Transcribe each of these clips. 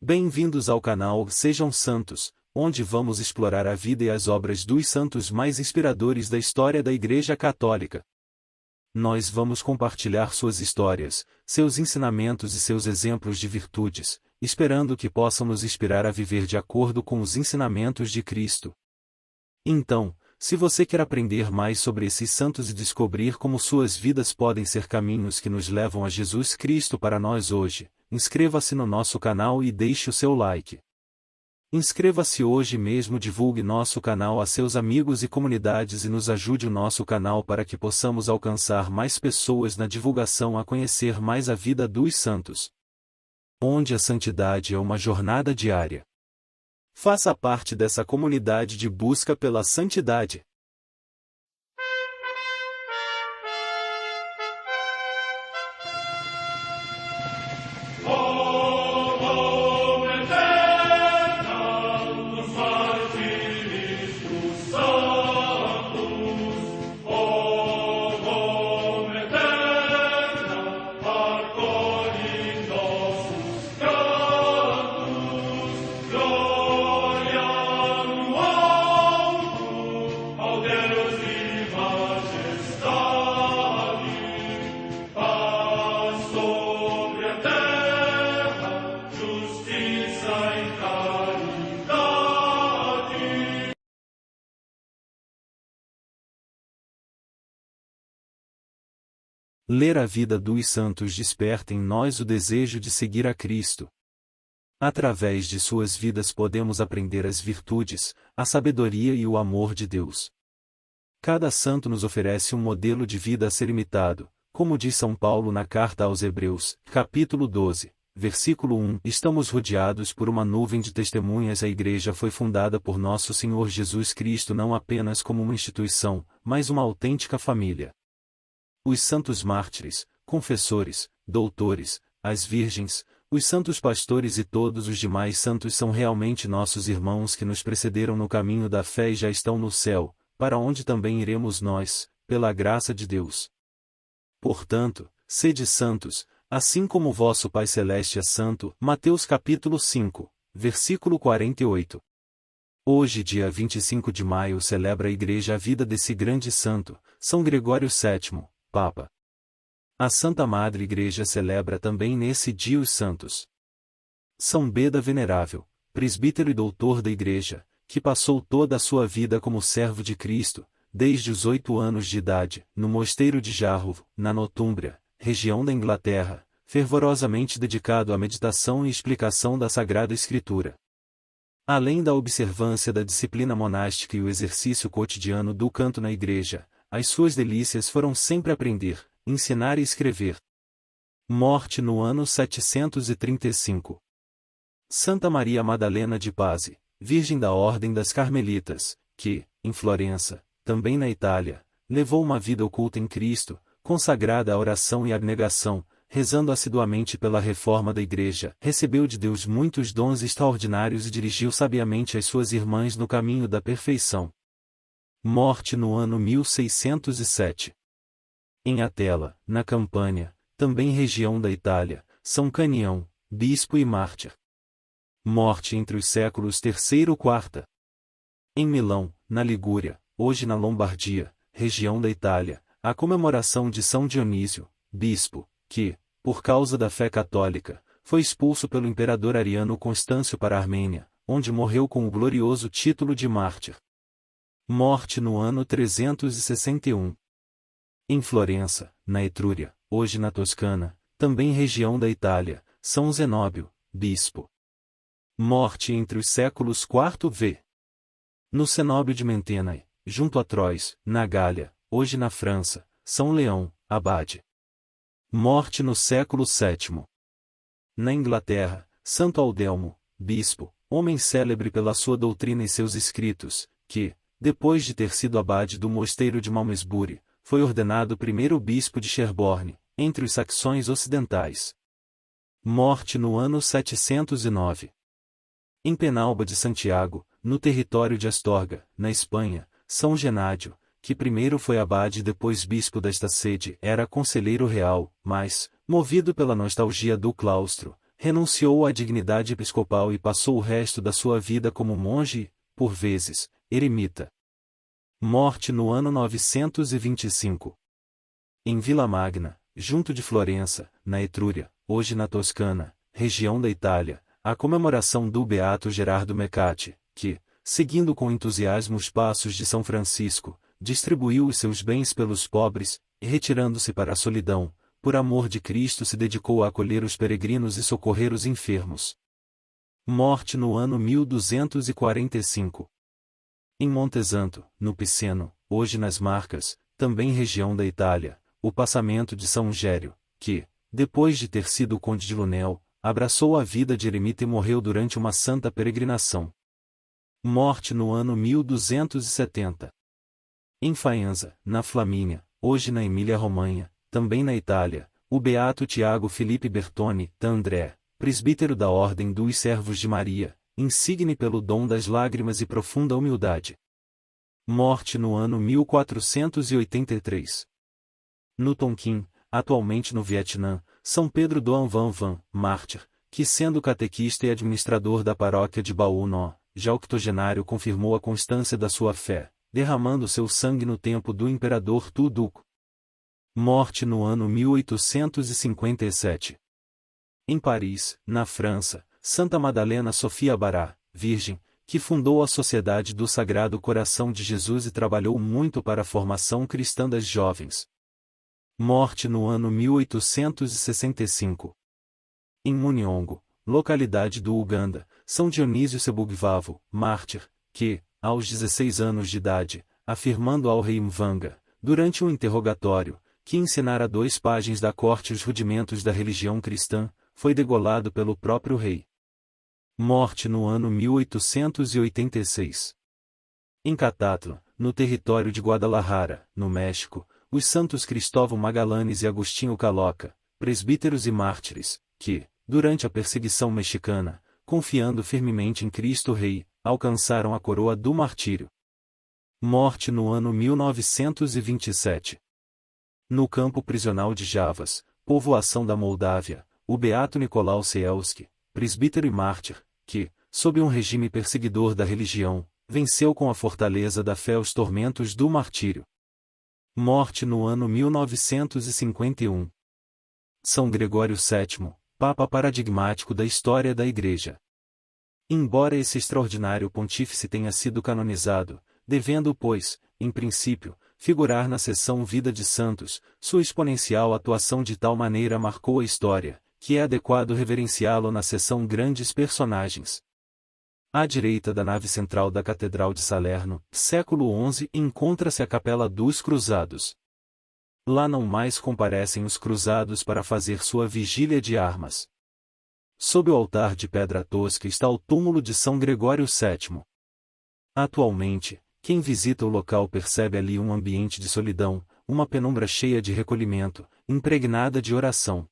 Bem-vindos ao canal Sejam Santos, onde vamos explorar a vida e as obras dos santos mais inspiradores da história da Igreja Católica. Nós vamos compartilhar suas histórias, seus ensinamentos e seus exemplos de virtudes, esperando que possam nos inspirar a viver de acordo com os ensinamentos de Cristo. Então, se você quer aprender mais sobre esses santos e descobrir como suas vidas podem ser caminhos que nos levam a Jesus Cristo para nós hoje, inscreva-se no nosso canal e deixe o seu like. Inscreva-se hoje mesmo, divulgue nosso canal a seus amigos e comunidades e nos ajude o nosso canal para que possamos alcançar mais pessoas na divulgação a conhecer mais a vida dos santos. Onde a santidade é uma jornada diária. Faça parte dessa comunidade de busca pela santidade. Ler a vida dos santos desperta em nós o desejo de seguir a Cristo. Através de suas vidas podemos aprender as virtudes, a sabedoria e o amor de Deus. Cada santo nos oferece um modelo de vida a ser imitado, como diz São Paulo na carta aos Hebreus, capítulo 12, versículo 1. Estamos rodeados por uma nuvem de testemunhas. A Igreja foi fundada por nosso Senhor Jesus Cristo não apenas como uma instituição, mas uma autêntica família. Os santos mártires, confessores, doutores, as virgens, os santos pastores e todos os demais santos são realmente nossos irmãos que nos precederam no caminho da fé e já estão no céu, para onde também iremos nós, pela graça de Deus. Portanto, sede santos, assim como vosso Pai Celeste é santo. Mateus capítulo 5, versículo 48. Hoje, dia 25 de maio, celebra a Igreja a vida desse grande santo, São Gregório VII, Papa. A Santa Madre Igreja celebra também nesse dia os santos São Beda Venerável, presbítero e doutor da Igreja, que passou toda a sua vida como servo de Cristo, desde os 8 anos de idade, no mosteiro de Jarrow, na Nortúmbria, região da Inglaterra, fervorosamente dedicado à meditação e explicação da Sagrada Escritura. Além da observância da disciplina monástica e o exercício cotidiano do canto na Igreja, as suas delícias foram sempre aprender, ensinar e escrever. Morte no ano 735. Santa Maria Madalena de Pazzi, Virgem da Ordem das Carmelitas, que, em Florença, também na Itália, levou uma vida oculta em Cristo, consagrada à oração e abnegação, rezando assiduamente pela reforma da Igreja, recebeu de Deus muitos dons extraordinários e dirigiu sabiamente as suas irmãs no caminho da perfeição. Morte no ano 1607. Em Atela, na Campânia, também região da Itália, São Canião, bispo e mártir. Morte entre os séculos III e IV. Em Milão, na Ligúria, hoje na Lombardia, região da Itália, a comemoração de São Dionísio, bispo, que, por causa da fé católica, foi expulso pelo imperador ariano Constâncio para a Armênia, onde morreu com o glorioso título de mártir. Morte no ano 361. Em Florença, na Etrúria, hoje na Toscana, também região da Itália, São Zenóbio, bispo. Morte entre os séculos IV v. No cenóbio de Mentenae, junto a Troyes, na Gália, hoje na França, São Leão, abade. Morte no século VII. Na Inglaterra, Santo Aldelmo, bispo, homem célebre pela sua doutrina e seus escritos, que, depois de ter sido abade do mosteiro de Malmesbury, foi ordenado primeiro bispo de Sherborne, entre os saxões ocidentais. Morte no ano 709. Em Penalba de Santiago, no território de Astorga, na Espanha, São Genádio, que primeiro foi abade e depois bispo desta sede, era conselheiro real, mas, movido pela nostalgia do claustro, renunciou à dignidade episcopal e passou o resto da sua vida como monge e, por vezes, eremita. Morte no ano 925. Em Vila Magna, junto de Florença, na Etrúria, hoje na Toscana, região da Itália, a comemoração do beato Gerardo Mecati, que, seguindo com entusiasmo os passos de São Francisco, distribuiu os seus bens pelos pobres, e retirando-se para a solidão, por amor de Cristo se dedicou a acolher os peregrinos e socorrer os enfermos. Morte no ano 1245. Em Montesanto, no Piceno, hoje nas Marcas, também região da Itália, o passamento de São Gério, que, depois de ter sido conde de Lunel, abraçou a vida de eremita e morreu durante uma santa peregrinação. Morte no ano 1270. Em Faenza, na Flamínia, hoje na Emília-Romanha, também na Itália, o beato Tiago Felipe Bertone d'André, presbítero da Ordem dos Servos de Maria, insigne pelo dom das lágrimas e profunda humildade. Morte no ano 1483. No Tonkin, atualmente no Vietnã, São Pedro Doan Van Van, mártir, que sendo catequista e administrador da paróquia de Baú No, já octogenário confirmou a constância da sua fé, derramando seu sangue no tempo do imperador Tu Duc. Morte no ano 1857. Em Paris, na França, Santa Madalena Sofia Bará, virgem, que fundou a Sociedade do Sagrado Coração de Jesus e trabalhou muito para a formação cristã das jovens. Morte no ano 1865. Em Muniongo, localidade do Uganda, São Dionísio Sebugvavo, mártir, que, aos 16 anos de idade, afirmando ao rei Mvanga, durante um interrogatório, que ensinara a 2 pajens da corte os rudimentos da religião cristã, foi degolado pelo próprio rei. Morte no ano 1886. Em Catatla, no território de Guadalajara, no México, os santos Cristóvão Magallanes e Agostinho Caloca, presbíteros e mártires, que, durante a perseguição mexicana, confiando firmemente em Cristo Rei, alcançaram a coroa do martírio. Morte no ano 1927. No campo prisional de Javas, povoação da Moldávia, o beato Nicolau Cielski, presbítero e mártir, que, sob um regime perseguidor da religião, venceu com a fortaleza da fé os tormentos do martírio. Morte no ano 1951. São Gregório VII, Papa paradigmático da história da Igreja. Embora esse extraordinário pontífice tenha sido canonizado, devendo, pois, em princípio, figurar na seção Vida de Santos, sua exponencial atuação de tal maneira marcou a história, que é adequado reverenciá-lo na seção Grandes Personagens. À direita da nave central da Catedral de Salerno, século XI, encontra-se a Capela dos Cruzados. Lá não mais comparecem os cruzados para fazer sua vigília de armas. Sob o altar de pedra tosca está o túmulo de São Gregório VII. Atualmente, quem visita o local percebe ali um ambiente de solidão, uma penumbra cheia de recolhimento, impregnada de oração.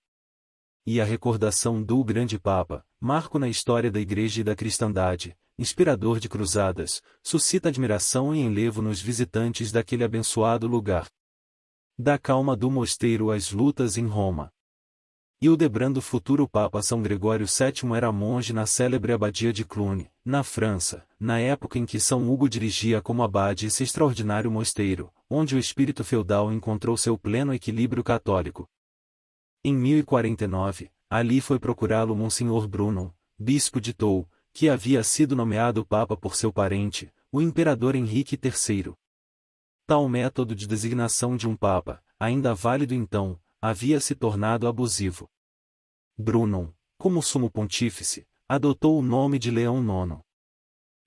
E a recordação do grande Papa, marco na história da Igreja e da cristandade, inspirador de cruzadas, suscita admiração e enlevo nos visitantes daquele abençoado lugar. Da calma do mosteiro às lutas em Roma. Hildebrando futuro Papa São Gregório VII era monge na célebre abadia de Cluny, na França, na época em que São Hugo dirigia como abade esse extraordinário mosteiro, onde o espírito feudal encontrou seu pleno equilíbrio católico. Em 1049, ali foi procurá-lo Monsenhor Bruno, bispo de Toul, que havia sido nomeado Papa por seu parente, o imperador Henrique III. Tal método de designação de um Papa, ainda válido então, havia se tornado abusivo. Bruno, como sumo pontífice, adotou o nome de Leão IX.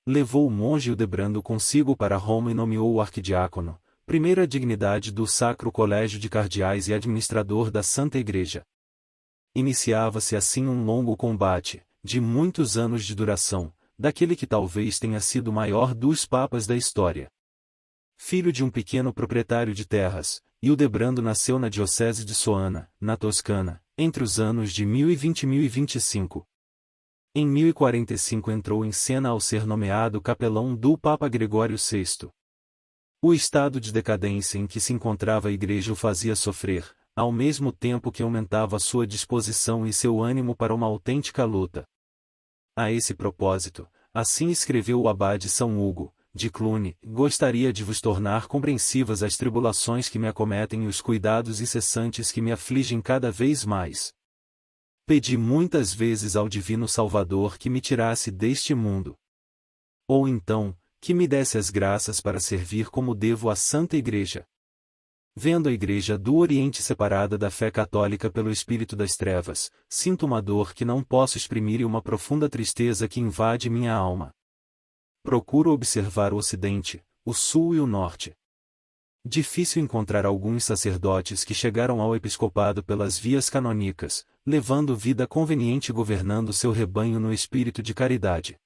Levou o monge Hildebrando consigo para Roma e nomeou o arquidiácono, primeira dignidade do Sacro Colégio de Cardeais e administrador da Santa Igreja. Iniciava-se assim um longo combate, de muitos anos de duração, daquele que talvez tenha sido o maior dos papas da história. Filho de um pequeno proprietário de terras, Hildebrando nasceu na diocese de Soana, na Toscana, entre os anos de 1020 e 1025. Em 1045 entrou em cena ao ser nomeado capelão do Papa Gregório VI. O estado de decadência em que se encontrava a Igreja o fazia sofrer, ao mesmo tempo que aumentava sua disposição e seu ânimo para uma autêntica luta. A esse propósito, assim escreveu o abade São Hugo de Cluny: gostaria de vos tornar compreensivas as tribulações que me acometem e os cuidados incessantes que me afligem cada vez mais. Pedi muitas vezes ao Divino Salvador que me tirasse deste mundo. Ou então, que me desse as graças para servir como devo à Santa Igreja. Vendo a Igreja do Oriente separada da fé católica pelo espírito das trevas, sinto uma dor que não posso exprimir e uma profunda tristeza que invade minha alma. Procuro observar o Ocidente, o Sul e o Norte. Difícil encontrar alguns sacerdotes que chegaram ao episcopado pelas vias canônicas, levando vida conveniente e governando seu rebanho no espírito de caridade.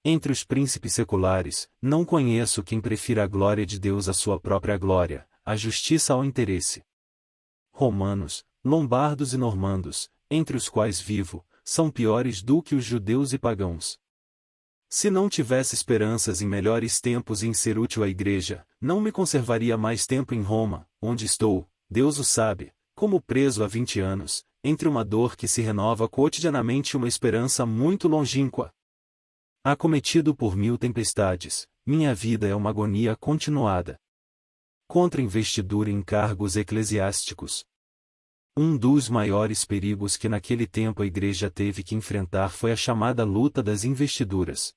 Entre os príncipes seculares, não conheço quem prefira a glória de Deus à sua própria glória, a justiça ao interesse. Romanos, lombardos e normandos, entre os quais vivo, são piores do que os judeus e pagãos. Se não tivesse esperanças em melhores tempos e em ser útil à Igreja, não me conservaria mais tempo em Roma, onde estou, Deus o sabe, como preso há 20 anos, entre uma dor que se renova cotidianamente e uma esperança muito longínqua. Acometido por 1000 tempestades, minha vida é uma agonia continuada. Contra investidura em cargos eclesiásticos. Um dos maiores perigos que naquele tempo a Igreja teve que enfrentar foi a chamada luta das investiduras.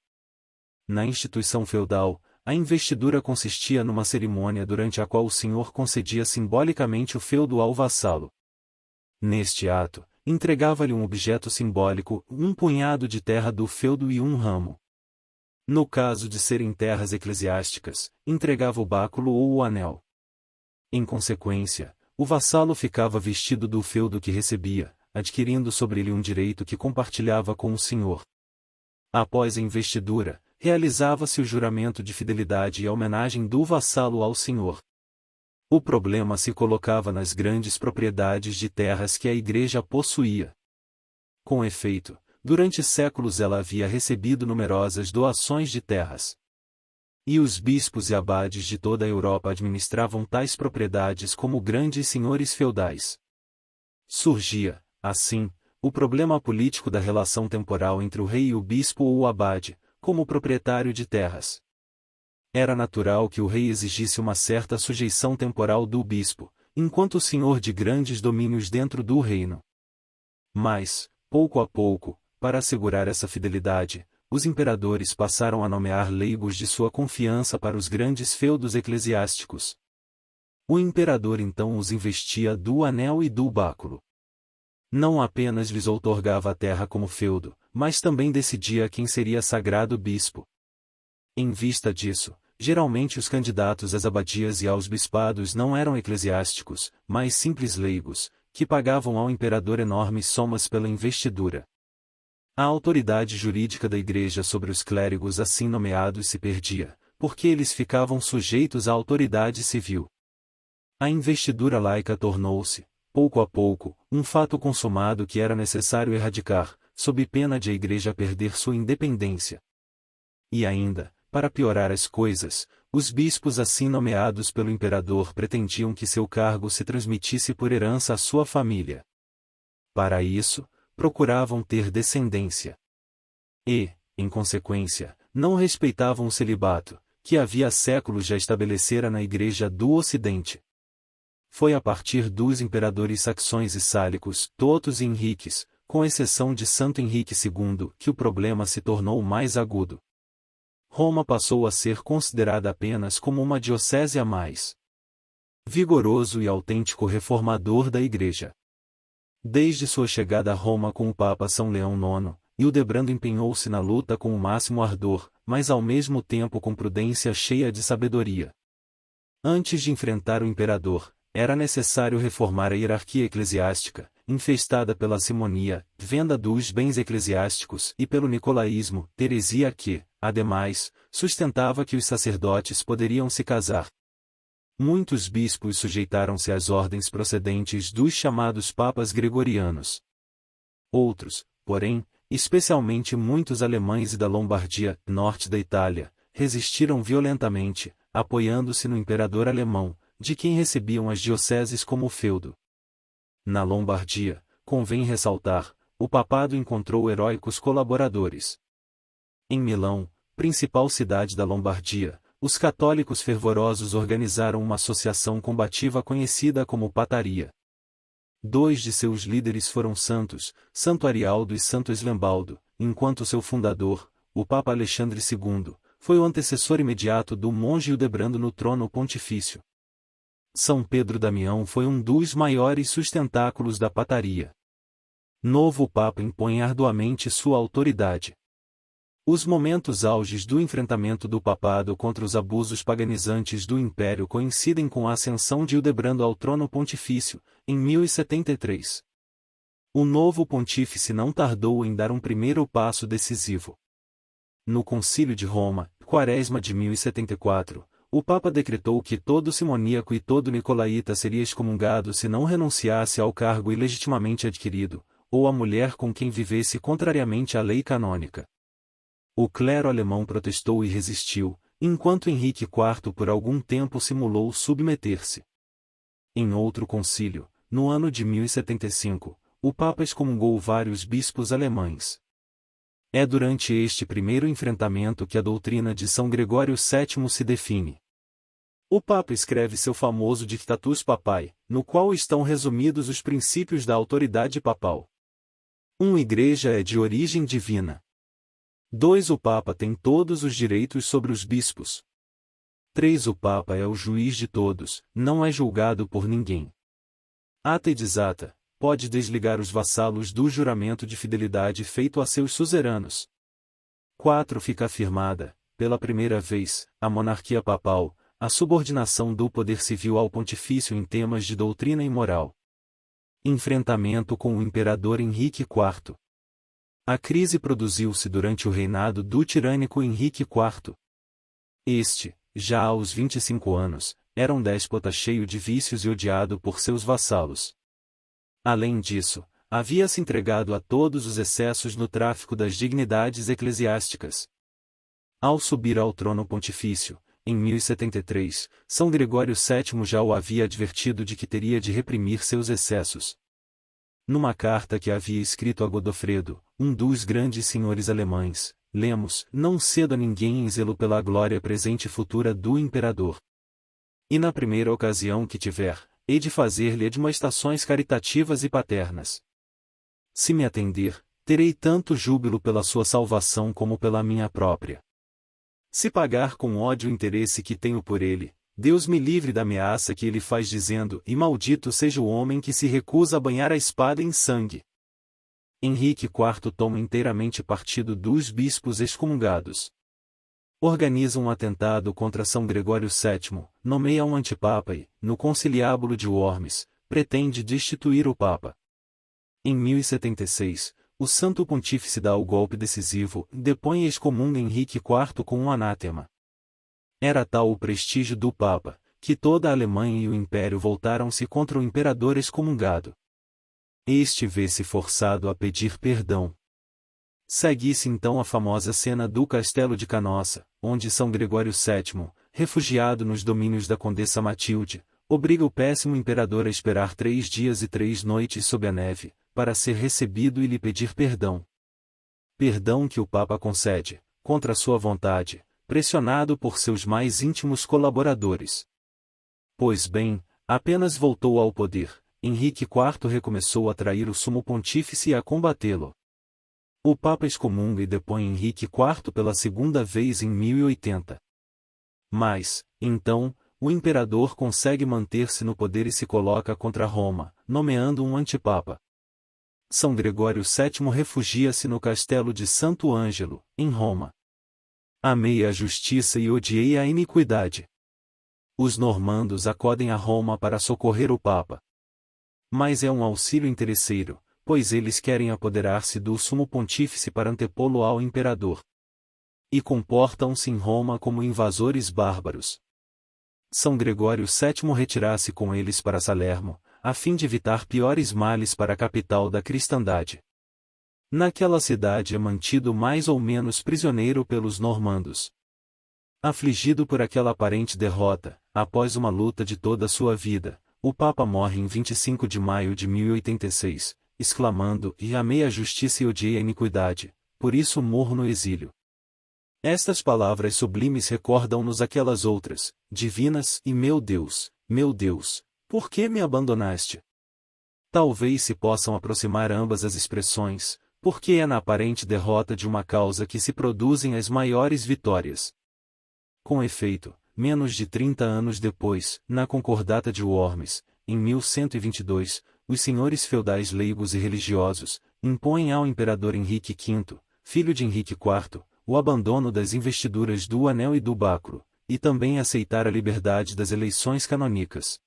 Na instituição feudal, a investidura consistia numa cerimônia durante a qual o senhor concedia simbolicamente o feudo ao vassalo. Neste ato, entregava-lhe um objeto simbólico, um punhado de terra do feudo e um ramo. No caso de serem terras eclesiásticas, entregava o báculo ou o anel. Em consequência, o vassalo ficava vestido do feudo que recebia, adquirindo sobre ele um direito que compartilhava com o senhor. Após a investidura, realizava-se o juramento de fidelidade e a homenagem do vassalo ao senhor. O problema se colocava nas grandes propriedades de terras que a Igreja possuía. Com efeito, durante séculos ela havia recebido numerosas doações de terras. E os bispos e abades de toda a Europa administravam tais propriedades como grandes senhores feudais. Surgia, assim, o problema político da relação temporal entre o rei e o bispo ou o abade, como proprietário de terras. Era natural que o rei exigisse uma certa sujeição temporal do bispo, enquanto senhor de grandes domínios dentro do reino. Mas, pouco a pouco, para assegurar essa fidelidade, os imperadores passaram a nomear leigos de sua confiança para os grandes feudos eclesiásticos. O imperador então os investia do anel e do báculo. Não apenas lhes outorgava a terra como feudo, mas também decidia quem seria sagrado bispo. Em vista disso, geralmente os candidatos às abadias e aos bispados não eram eclesiásticos, mas simples leigos, que pagavam ao imperador enormes somas pela investidura. A autoridade jurídica da Igreja sobre os clérigos assim nomeados se perdia, porque eles ficavam sujeitos à autoridade civil. A investidura laica tornou-se, pouco a pouco, um fato consumado que era necessário erradicar, sob pena de a Igreja perder sua independência. E ainda, para piorar as coisas, os bispos assim nomeados pelo imperador pretendiam que seu cargo se transmitisse por herança à sua família. Para isso, procuravam ter descendência. E, em consequência, não respeitavam o celibato, que havia séculos já estabelecera na Igreja do Ocidente. Foi a partir dos imperadores saxões e sálicos, Totos e Henriques, com exceção de Santo Henrique II, que o problema se tornou mais agudo. Roma passou a ser considerada apenas como uma diocese a mais. Vigoroso e autêntico reformador da Igreja. Desde sua chegada a Roma com o Papa São Leão IX, Hildebrando empenhou-se na luta com o máximo ardor, mas ao mesmo tempo com prudência cheia de sabedoria. Antes de enfrentar o imperador, era necessário reformar a hierarquia eclesiástica, infestada pela simonia, venda dos bens eclesiásticos e pelo nicolaísmo, heresia que, ademais, sustentava que os sacerdotes poderiam se casar. Muitos bispos sujeitaram-se às ordens procedentes dos chamados papas gregorianos. Outros, porém, especialmente muitos alemães e da Lombardia, norte da Itália, resistiram violentamente, apoiando-se no imperador alemão, de quem recebiam as dioceses como feudo. Na Lombardia, convém ressaltar, o papado encontrou heróicos colaboradores. Em Milão, principal cidade da Lombardia, os católicos fervorosos organizaram uma associação combativa conhecida como Pataria. Dois de seus líderes foram santos, Santo Arialdo e Santo Eslambaldo, enquanto seu fundador, o Papa Alexandre II, foi o antecessor imediato do monge Hildebrando no trono pontifício. São Pedro Damião foi um dos maiores sustentáculos da Pataria. Novo Papa impõe arduamente sua autoridade. Os momentos auges do enfrentamento do papado contra os abusos paganizantes do Império coincidem com a ascensão de Hildebrando ao trono pontifício, em 1073. O novo pontífice não tardou em dar um primeiro passo decisivo. No Concílio de Roma, Quaresma de 1074, o Papa decretou que todo simoníaco e todo nicolaíta seria excomungado se não renunciasse ao cargo ilegitimamente adquirido, ou a mulher com quem vivesse contrariamente à lei canônica. O clero alemão protestou e resistiu, enquanto Henrique IV por algum tempo simulou submeter-se. Em outro concílio, no ano de 1075, o Papa excomungou vários bispos alemães. É durante este primeiro enfrentamento que a doutrina de São Gregório VII se define. O Papa escreve seu famoso Dictatus Papae, no qual estão resumidos os princípios da autoridade papal. 1. Igreja é de origem divina. 2. O Papa tem todos os direitos sobre os bispos. 3. O Papa é o juiz de todos, não é julgado por ninguém. Ata e desata, pode desligar os vassalos do juramento de fidelidade feito a seus suzeranos. 4. Fica afirmada, pela primeira vez, a monarquia papal, a subordinação do poder civil ao pontifício em temas de doutrina e moral. Enfrentamento com o imperador Henrique IV. A crise produziu-se durante o reinado do tirânico Henrique IV. Este, já aos 25 anos, era um déspota cheio de vícios e odiado por seus vassalos. Além disso, havia se entregado a todos os excessos no tráfico das dignidades eclesiásticas. Ao subir ao trono pontifício, em 1073, São Gregório VII já o havia advertido de que teria de reprimir seus excessos. Numa carta que havia escrito a Godofredo, um dos grandes senhores alemães, lemos: não cedo a ninguém em zelo pela glória presente e futura do imperador. E na primeira ocasião que tiver, hei de fazer-lhe admoestações caritativas e paternas. Se me atender, terei tanto júbilo pela sua salvação como pela minha própria. Se pagar com ódio o interesse que tenho por ele, Deus me livre da ameaça que ele faz dizendo: e maldito seja o homem que se recusa a banhar a espada em sangue. Henrique IV toma inteiramente partido dos bispos excomungados. Organiza um atentado contra São Gregório VII, nomeia um antipapa e, no conciliábulo de Worms, pretende destituir o Papa. Em 1076, o Santo Pontífice dá o golpe decisivo, depõe e excomunga Henrique IV com um anátema. Era tal o prestígio do Papa, que toda a Alemanha e o Império voltaram-se contra o imperador excomungado. Este vê-se forçado a pedir perdão. Segue-se então a famosa cena do Castelo de Canossa, onde São Gregório VII, refugiado nos domínios da Condessa Matilde, obriga o péssimo imperador a esperar 3 dias e 3 noites sob a neve, para ser recebido e lhe pedir perdão. Perdão que o Papa concede, contra sua vontade, pressionado por seus mais íntimos colaboradores. Pois bem, apenas voltou ao poder, Henrique IV recomeçou a trair o sumo pontífice e a combatê-lo. O Papa excomunga e depõe Henrique IV pela segunda vez em 1080. Mas, então, o imperador consegue manter-se no poder e se coloca contra Roma, nomeando um antipapa. São Gregório VII refugia-se no castelo de Santo Ângelo, em Roma. Amei a justiça e odiei a iniquidade. Os normandos acodem a Roma para socorrer o Papa. Mas é um auxílio interesseiro, pois eles querem apoderar-se do sumo pontífice para antepô-lo ao imperador. E comportam-se em Roma como invasores bárbaros. São Gregório VII retira-se com eles para Salermo, a fim de evitar piores males para a capital da cristandade. Naquela cidade é mantido mais ou menos prisioneiro pelos normandos. Afligido por aquela aparente derrota, após uma luta de toda a sua vida, o Papa morre em 25 de maio de 1086, exclamando: "E amei a justiça e odiei a iniquidade, por isso morro no exílio." Estas palavras sublimes recordam-nos aquelas outras, divinas, e meu Deus, por que me abandonaste? Talvez se possam aproximar ambas as expressões, porque é na aparente derrota de uma causa que se produzem as maiores vitórias. Com efeito, menos de 30 anos depois, na Concordata de Worms, em 1122, os senhores feudais leigos e religiosos impõem ao imperador Henrique V, filho de Henrique IV, o abandono das investiduras do Anel e do Báculo, e também aceitar a liberdade das eleições canônicas.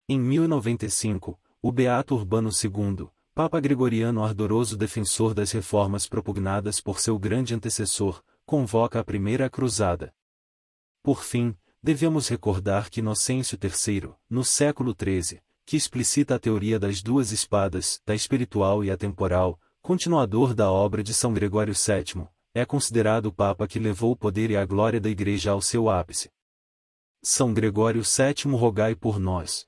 Em 1095, o beato Urbano II, Papa Gregoriano ardoroso defensor das reformas propugnadas por seu grande antecessor, convoca a Primeira Cruzada. Por fim, devemos recordar que Inocêncio III, no século XIII, que explicita a teoria das duas espadas, da espiritual e a temporal, continuador da obra de São Gregório VII, é considerado o Papa que levou o poder e a glória da Igreja ao seu ápice. São Gregório VII, rogai por nós.